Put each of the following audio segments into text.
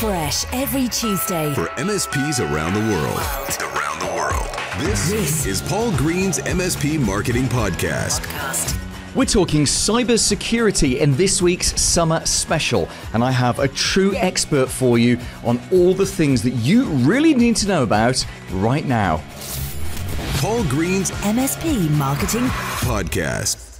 fresh every Tuesday for MSPs around the world. This is Paul Green's MSP Marketing Podcast. We're talking cybersecurity in this week's summer special, and I have a true expert for you on all the things that you really need to know about right now. Paul Green's MSP Marketing Podcast.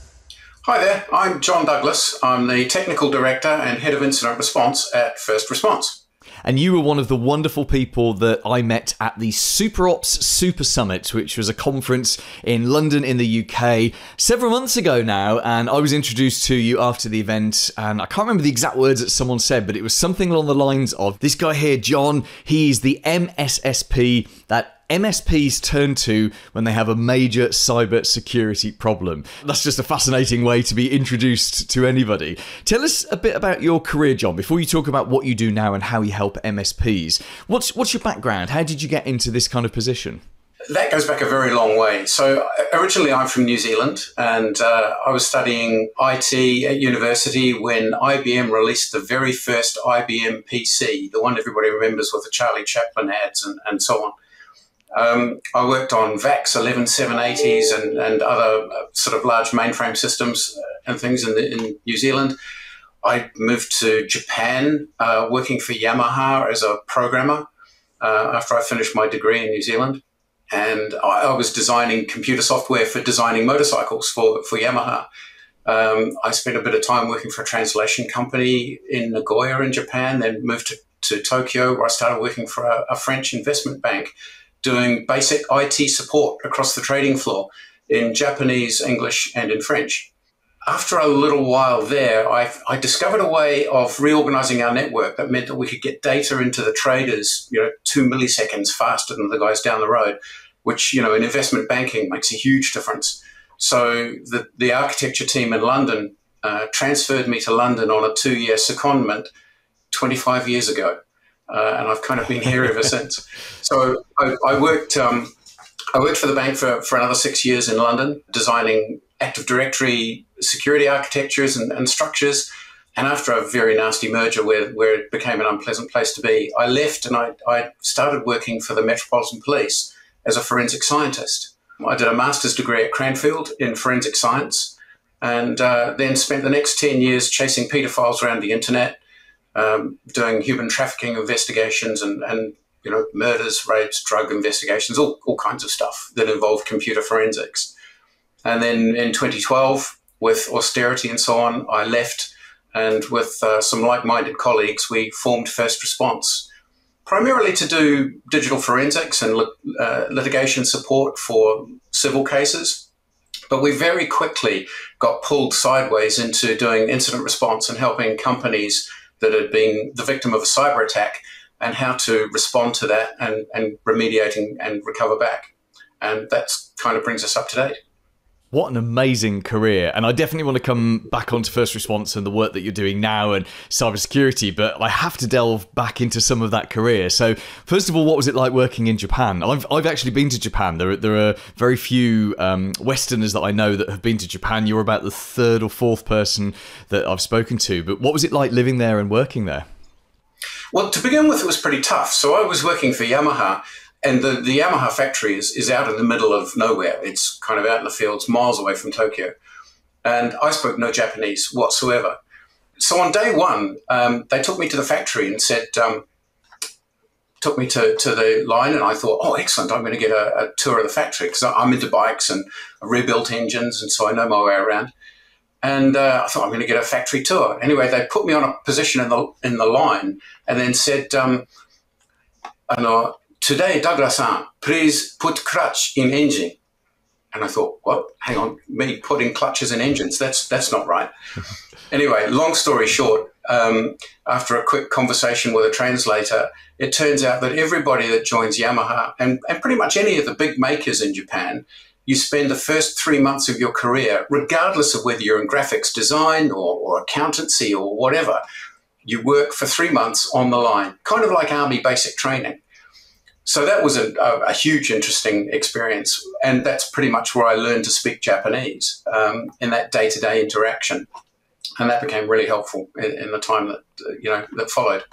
Hi there, I'm John Douglas. I'm the Technical Director and Head of Incident Response at First Response. And you were one of the wonderful people that I met at the SuperOps Super Summit, which was a conference in London in the UK several months ago now. And I was introduced to you after the event, and I can't remember the exact words that someone said, but it was something along the lines of, this guy here, John, he's the MSSP that MSPs turn to when they have a major cyber security problem. That's just a fascinating way to be introduced to anybody. Tell us a bit about your career, John, before you talk about what you do now and how you help MSPs. What's your background? How did you get into this kind of position? That goes back a very long way. So originally I'm from New Zealand, and I was studying IT at university when IBM released the very first IBM PC, the one everybody remembers with the Charlie Chaplin ads and so on. I worked on VAX 11780s and other sort of large mainframe systems and things in New Zealand. I moved to Japan, working for Yamaha as a programmer after I finished my degree in New Zealand. And I was designing computer software for designing motorcycles for Yamaha. I spent a bit of time working for a translation company in Nagoya in Japan, then moved to Tokyo, where I started working for a French investment bank, doing basic IT support across the trading floor in Japanese, English, and in French. After a little while there, I discovered a way of reorganizing our network that meant that we could get data into the traders, 2 milliseconds faster than the guys down the road, which, in investment banking makes a huge difference. So the architecture team in London transferred me to London on a 2-year secondment 25 years ago. And I've kind of been here ever since. So I worked for the bank for another 6 years in London, designing Active Directory security architectures and structures. And after a very nasty merger where it became an unpleasant place to be, I left and I started working for the Metropolitan Police as a forensic scientist. I did a master's degree at Cranfield in forensic science, and then spent the next 10 years chasing pedophiles around the internet, doing human trafficking investigations and murders, rapes, drug investigations, all kinds of stuff that involved computer forensics. And then in 2012, with austerity and so on, I left, and with some like-minded colleagues, we formed First Response, primarily to do digital forensics and litigation support for civil cases. But we very quickly got pulled sideways into doing incident response and helping companies that had been the victim of a cyber attack and how to respond to that and remediating and recover back. And that's kind of brings us up to date. What an amazing career. And I definitely want to come back onto First Response and the work that you're doing now and cybersecurity, but I have to delve back into some of that career. So first of all, what was it like working in Japan? I've actually been to Japan. There are very few Westerners that I know that have been to Japan. You're about the third or fourth person that I've spoken to. But what was it like living there and working there? Well, to begin with, it was pretty tough. So I was working for Yamaha, and the Yamaha factory is out in the middle of nowhere. It's kind of out in the fields, miles away from Tokyo. And I spoke no Japanese whatsoever. So on day one, they took me to the factory and said, took me to the line, and I thought, oh, excellent, I'm going to get a tour of the factory because I'm into bikes and rebuilt engines, and so I know my way around. And I thought, I'm going to get a factory tour. Anyway, they put me on a position in the line and then said, today, Douglas-san, please put clutch in engine. And I thought, what? Hang on, me putting clutches in engines? That's not right. Anyway, long story short, after a quick conversation with a translator, it turns out that everybody that joins Yamaha and pretty much any of the big makers in Japan, you spend the first 3 months of your career, regardless of whether you're in graphics design or accountancy or whatever, you work for 3 months on the line, kind of like Army basic training. So that was a huge, interesting experience. And that's pretty much where I learned to speak Japanese in that day-to-day interaction. And that became really helpful in the time that followed.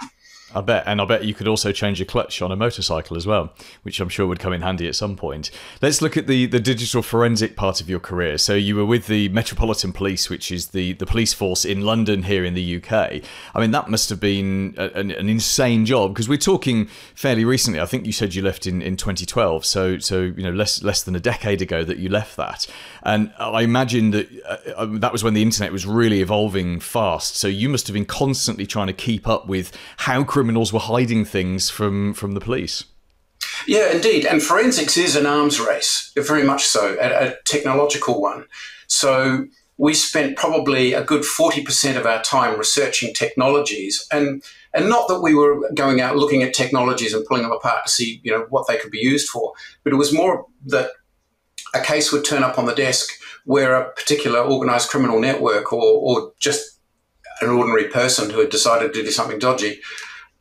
I bet. And I bet you could also change your clutch on a motorcycle as well, which I'm sure would come in handy at some point. Let's look at the digital forensic part of your career. So you were with the Metropolitan Police, which is the police force in London here in the UK. I mean, that must have been an insane job, because we're talking fairly recently. I think you said you left in 2012. So less than a decade ago that you left that. And I imagine that that was when the internet was really evolving fast. So you must have been constantly trying to keep up with how criminals were hiding things from the police. Yeah, indeed. And forensics is an arms race, very much so, a technological one. So we spent probably a good 40% of our time researching technologies, and not that we were going out looking at technologies and pulling them apart to see, what they could be used for, but it was more that a case would turn up on the desk where a particular organised criminal network or just an ordinary person who had decided to do something dodgy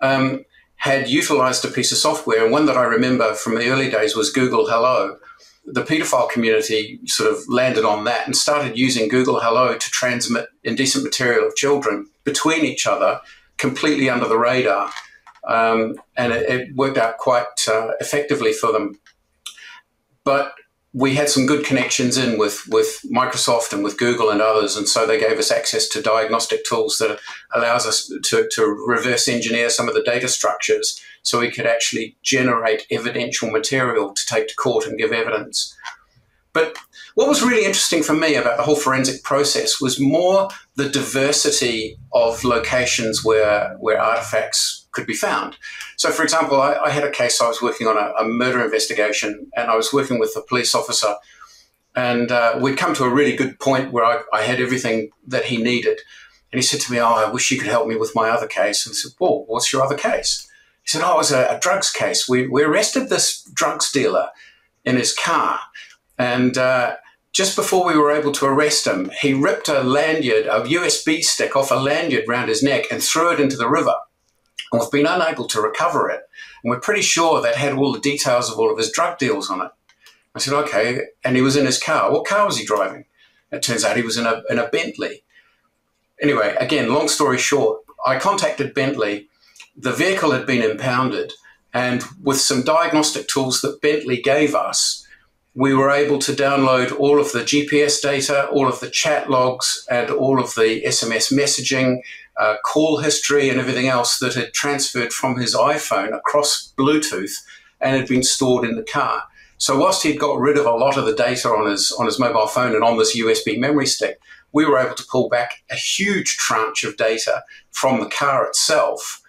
had utilised a piece of software. And one that I remember from the early days was Google Hello. The paedophile community sort of landed on that and started using Google Hello to transmit indecent material of children between each other, completely under the radar. And it worked out quite effectively for them. But we had some good connections in with Microsoft and with Google and others, and so they gave us access to diagnostic tools that allows us to reverse engineer some of the data structures so we could actually generate evidential material to take to court and give evidence. But what was really interesting for me about the whole forensic process was more the diversity of locations where artifacts could be found. So, for example, I had a case, I was working on a murder investigation, and I was working with a police officer, and we'd come to a really good point where I had everything that he needed. And he said to me, I wish you could help me with my other case. And I said, well, what's your other case? He said, it was a drugs case. We arrested this drugs dealer in his car, and just before we were able to arrest him, he ripped a lanyard, a USB stick off a lanyard around his neck and threw it into the river. And we've been unable to recover it. And we're pretty sure that had all the details of all of his drug deals on it. I said, okay. And he was in his car. What car was he driving? It turns out he was in a Bentley. Anyway, again, long story short, I contacted Bentley. The vehicle had been impounded. And with some diagnostic tools that Bentley gave us, we were able to download all of the GPS data, all of the chat logs, and all of the SMS messaging, call history, and everything else that had transferred from his iPhone across Bluetooth and had been stored in the car. So whilst he'd got rid of a lot of the data on his mobile phone and on this USB memory stick, we were able to pull back a huge tranche of data from the car itself.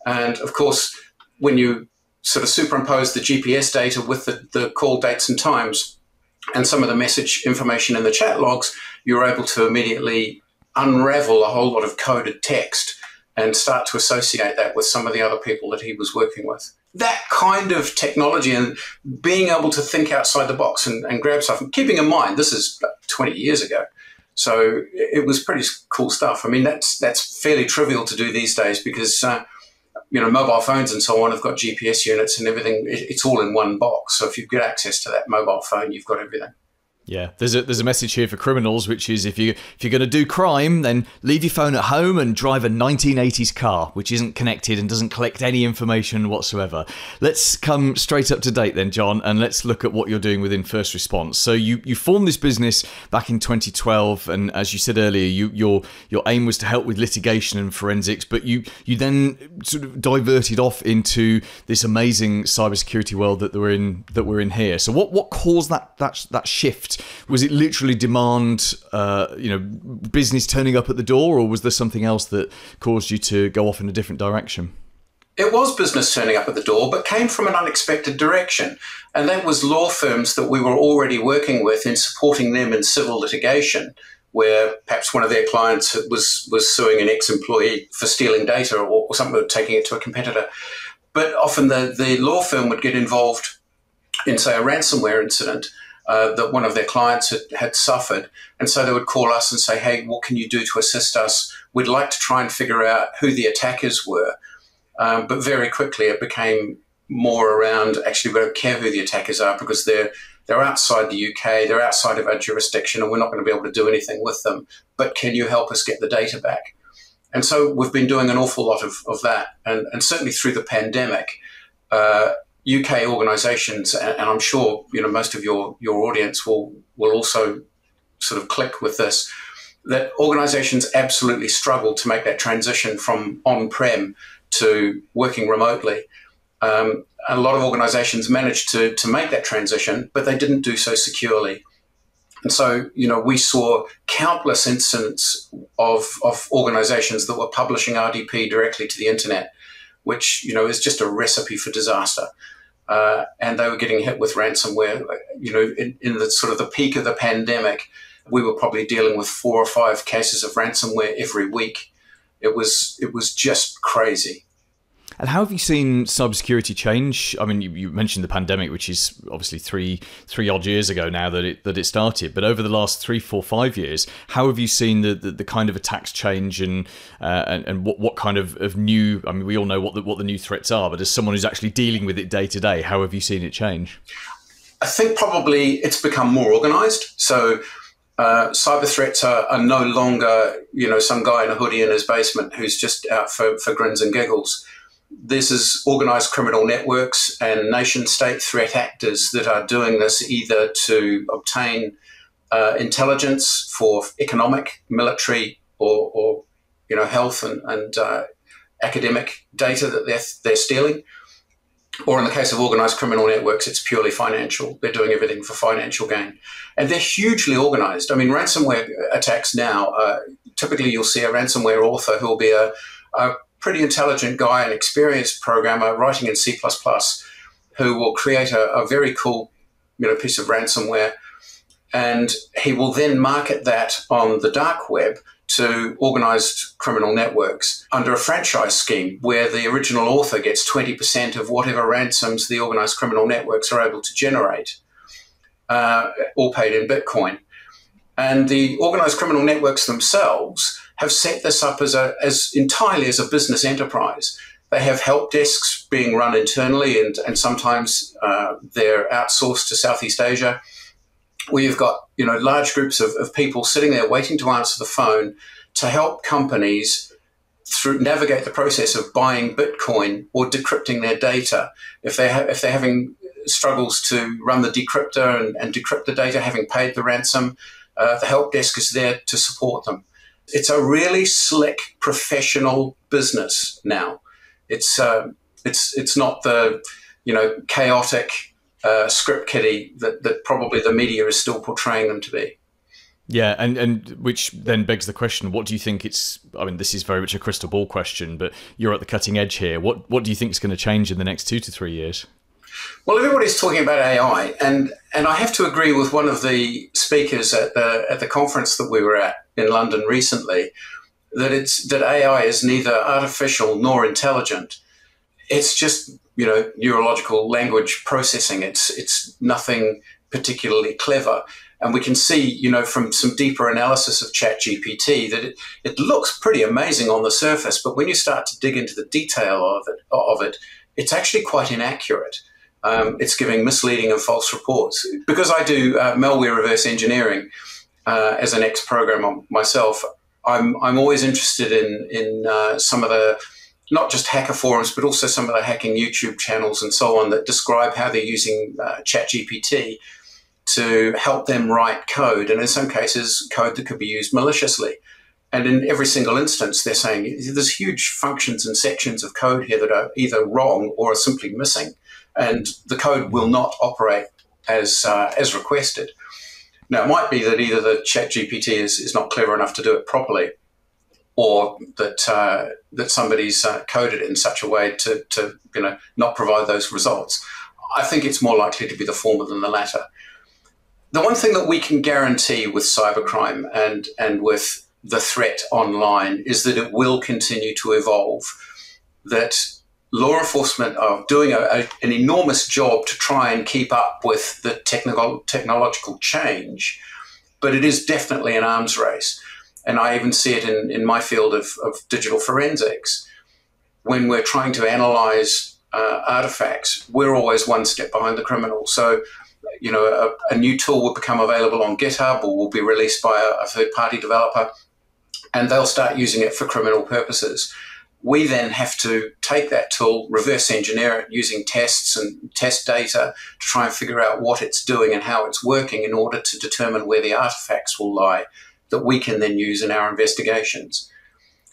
And of course, when you sort of superimpose the GPS data with the call dates and times and some of the message information in the chat logs, you're able to immediately unravel a whole lot of coded text and start to associate that with some of the other people that he was working with. That kind of technology and being able to think outside the box and grab stuff, and keeping in mind this is 20 years ago. So it was pretty cool stuff. I mean, that's fairly trivial to do these days because mobile phones and so on have got GPS units and everything. It's all in one box. So if you've got access to that mobile phone, you've got everything. Yeah, there's a message here for criminals, which is if you're going to do crime, then leave your phone at home and drive a 1980s car, which isn't connected and doesn't collect any information whatsoever. Let's come straight up to date then, John, and let's look at what you're doing within first response. So you formed this business back in 2012, and as you said earlier, your aim was to help with litigation and forensics, but you then sort of diverted off into this amazing cybersecurity world that we're in here. So what caused that shift? Was it literally demand, business turning up at the door, or was there something else that caused you to go off in a different direction? It was business turning up at the door, but came from an unexpected direction. And that was law firms that we were already working with in supporting them in civil litigation, where perhaps one of their clients was suing an ex-employee for stealing data or something, taking it to a competitor. But often the law firm would get involved in, say, a ransomware incident that one of their clients had suffered. And so they would call us and say, hey, what can you do to assist us? We'd like to try and figure out who the attackers were. But very quickly it became more around, actually, we don't care who the attackers are because they're outside the UK, they're outside of our jurisdiction, and we're not going to be able to do anything with them. But can you help us get the data back? And so we've been doing an awful lot of that. And certainly through the pandemic, UK organisations, and I'm sure most of your audience will also sort of click with this, that organisations absolutely struggled to make that transition from on-prem to working remotely. A lot of organisations managed to make that transition, but they didn't do so securely. And so, we saw countless incidents of organisations that were publishing RDP directly to the internet, which, is just a recipe for disaster. And they were getting hit with ransomware. In the sort of the peak of the pandemic, we were probably dealing with 4 or 5 cases of ransomware every week. It was just crazy. And how have you seen cybersecurity change? I mean, you mentioned the pandemic, which is obviously three odd years ago now that it started. But over the last 3, 4, 5 years, how have you seen the kind of attacks change and what kind of new? I mean, we all know what the new threats are, but as someone who's actually dealing with it day to day, how have you seen it change? I think probably it's become more organised. So cyber threats are no longer some guy in a hoodie in his basement who's just out for grins and giggles. This is organised criminal networks and nation-state threat actors that are doing this either to obtain intelligence for economic, military, or health and academic data that they're stealing, or in the case of organised criminal networks, it's purely financial. They're doing everything for financial gain, and they're hugely organised. I mean, ransomware attacks now. Typically, you'll see a ransomware author who will be a pretty intelligent guy, an experienced programmer writing in C++, who will create a very cool piece of ransomware, and he will then market that on the dark web to organised criminal networks under a franchise scheme where the original author gets 20% of whatever ransoms the organised criminal networks are able to generate, all paid in Bitcoin. And the organised criminal networks themselves have set this up as entirely as a business enterprise. They have help desks being run internally, and sometimes they're outsourced to Southeast Asia, where you've got large groups of people sitting there waiting to answer the phone to help companies navigate the process of buying Bitcoin or decrypting their data. If they're having struggles to run the decryptor and decrypt the data, having paid the ransom, the help desk is there to support them. It's a really slick, professional business now. It's not the chaotic script kiddie that probably the media is still portraying them to be. Yeah, and which then begs the question: what do you think I mean, this is very much a crystal ball question, but you're at the cutting edge here. What do you think is going to change in the next 2 to 3 years? Well, everybody's talking about AI, and I have to agree with one of the speakers at the conference that we were at in London recently, that AI is neither artificial nor intelligent. It's just neurological language processing. It's nothing particularly clever, and we can see from some deeper analysis of ChatGPT that it looks pretty amazing on the surface, but when you start to dig into the detail of it, it's actually quite inaccurate. It's giving misleading and false reports. Because I do malware reverse engineering as an ex-programmer myself, I'm always interested in some of the, not just hacker forums, but also some of the hacking YouTube channels and so on that describe how they're using ChatGPT to help them write code, and in some cases, code that could be used maliciously. And in every single instance, they're saying there's huge functions and sections of code here that are either wrong or are simply missing, and the code will not operate as requested. Now, it might be that either the ChatGPT is not clever enough to do it properly, or that somebody's coded it in such a way to not provide those results. I think it's more likely to be the former than the latter. The one thing that we can guarantee with cybercrime and with the threat online is that it will continue to evolve, that law enforcement are doing an enormous job to try and keep up with the technological change, but it is definitely an arms race. And I even see it in my field of digital forensics. When we're trying to analyze artifacts, we're always one step behind the criminal. So, a new tool will become available on GitHub or will be released by a third-party developer. and they'll start using it for criminal purposes. We then have to take that tool, reverse engineer it using tests and test data to try and figure out what it's doing and how it's working in order to determine where the artifacts will lie that we can then use in our investigations.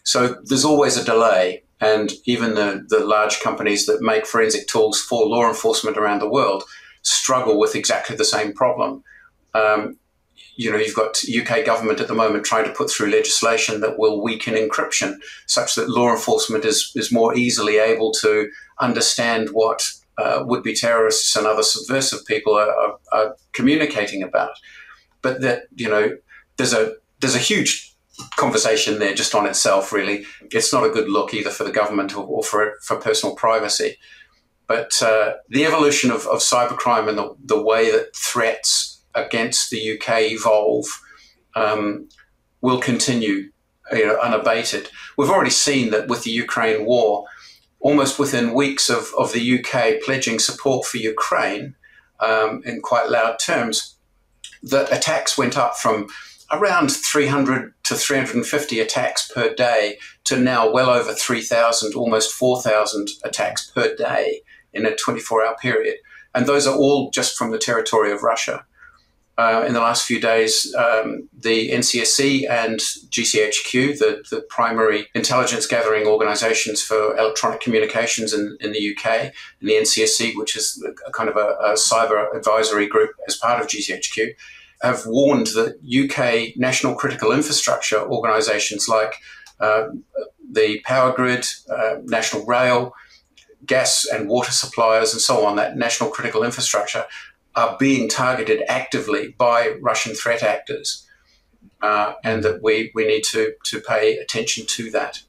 So there's always a delay, and even the large companies that make forensic tools for law enforcement around the world struggle with exactly the same problem. You've got UK government at the moment trying to put through legislation that will weaken encryption such that law enforcement is more easily able to understand what would-be terrorists and other subversive people are communicating about. But that, there's a huge conversation there just on itself, really. It's not a good look either for the government or for personal privacy. But the evolution of cybercrime and the way that threats against the UK evolve will continue unabated. We've already seen that with the Ukraine war, almost within weeks of the UK pledging support for Ukraine in quite loud terms, that attacks went up from around 300 to 350 attacks per day to now well over 3,000, almost 4,000 attacks per day in a 24-hour period. And those are all just from the territory of Russia. In the last few days, the NCSC and GCHQ, the primary intelligence gathering organisations for electronic communications in the UK, and the NCSC, which is a kind of a cyber advisory group as part of GCHQ, have warned that UK national critical infrastructure organisations like the power grid, national rail, gas and water suppliers and so on, that national critical infrastructure, are being targeted actively by Russian threat actors, and that we need to pay attention to that.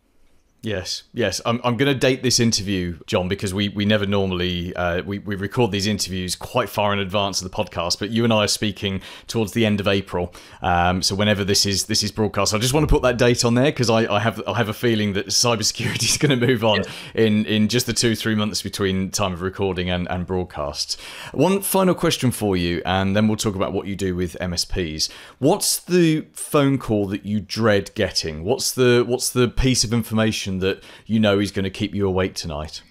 Yes. I'm going to date this interview, John, because we never normally we record these interviews quite far in advance of the podcast. But you and I are speaking towards the end of April, so whenever this is broadcast, I just want to put that date on there because I have a feeling that cybersecurity is going to move on in just the 2-3 months between time of recording and broadcast. One final question for you, and then we'll talk about what you do with MSPs. What's the phone call that you dread getting? What's the piece of information that you know is going to keep you awake tonight?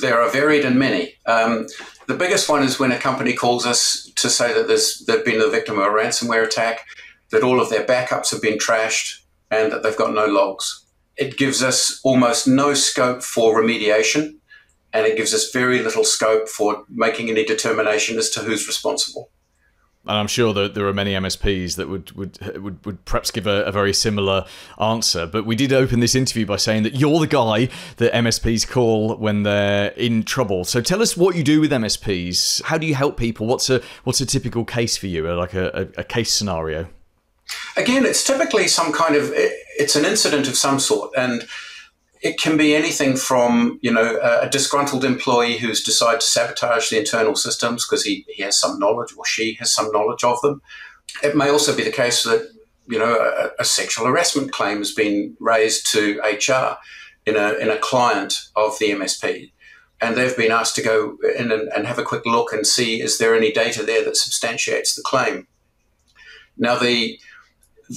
There are varied and many. The biggest one is when a company calls us to say that they've been the victim of a ransomware attack, that all of their backups have been trashed, and that they've got no logs. It gives us almost no scope for remediation, and it gives us very little scope for making any determination as to who's responsible. And I'm sure that there are many MSPs that would perhaps give a very similar answer. But we did open this interview by saying that you're the guy that MSPs call when they're in trouble. So tell us what you do with MSPs. How do you help people? What's a typical case for you, like a case scenario? Again, it's typically it's an incident of some sort, and it can be anything from, a disgruntled employee who's decided to sabotage the internal systems because he has some knowledge or she has some knowledge of them. It may also be the case that, a sexual harassment claim has been raised to HR in a client of the MSP, and they've been asked to go in and have a quick look and see, is there any data there that substantiates the claim? Now, the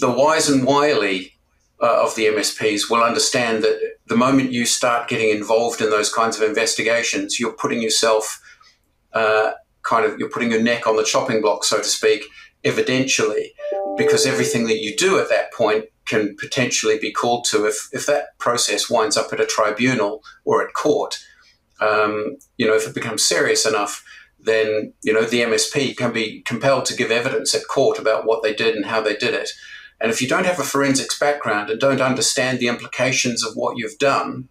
wise and wily of the MSPs will understand that the moment you start getting involved in those kinds of investigations, you're putting yourself you're putting your neck on the chopping block, so to speak, evidentially, because everything that you do at that point can potentially be called to if that process winds up at a tribunal or at court. If it becomes serious enough, then the MSP can be compelled to give evidence at court about what they did and how they did it. And if you don't have a forensics background and don't understand the implications of what you've done,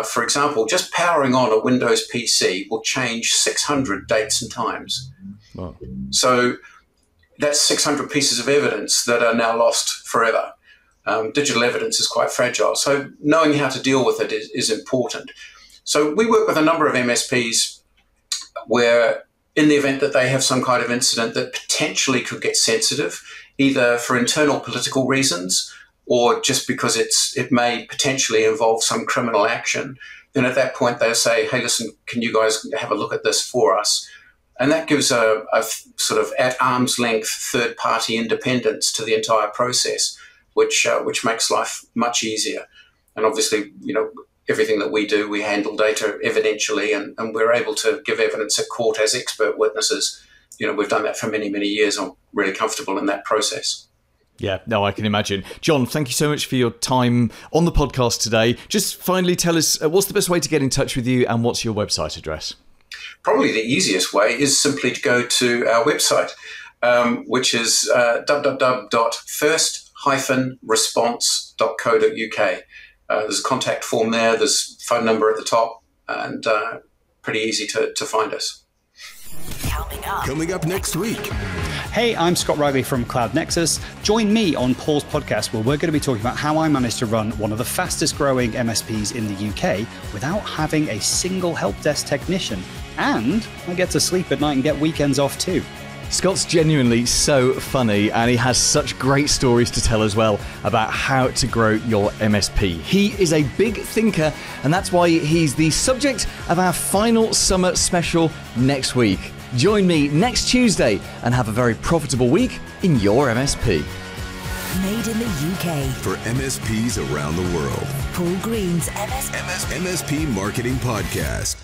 for example, just powering on a Windows PC will change 600 dates and times. Wow. So that's 600 pieces of evidence that are now lost forever. Digital evidence is quite fragile. So knowing how to deal with it is important. So we work with a number of MSPs where, in the event that they have some kind of incident that potentially could get sensitive, either for internal political reasons or just because it may potentially involve some criminal action, then at that point they'll say, hey, listen, can you guys have a look at this for us? And that gives a sort of at arm's length third-party independence to the entire process. which makes life much easier. And obviously, everything that we do, we handle data evidentially, and we're able to give evidence at court as expert witnesses. We've done that for many, many years. I'm really comfortable in that process. Yeah, no, I can imagine. John, thank you so much for your time on the podcast today. Just finally tell us, what's the best way to get in touch with you, and what's your website address? Probably the easiest way is simply to go to our website, which is www.first-response.co.uk. There's a contact form there, there's a phone number at the top, and pretty easy to find us. Coming up next week. Hey, I'm Scott Riley from Cloud Nexus. Join me on Paul's podcast, where we're going to be talking about how I managed to run one of the fastest growing MSPs in the UK without having a single help desk technician. And I get to sleep at night and get weekends off too. Scott's genuinely so funny, and he has such great stories to tell as well about how to grow your MSP. He is a big thinker, and that's why he's the subject of our final summer special next week. Join me next Tuesday and have a very profitable week in your MSP. Made in the UK. For MSPs around the world. Paul Green's MSP Marketing Podcast.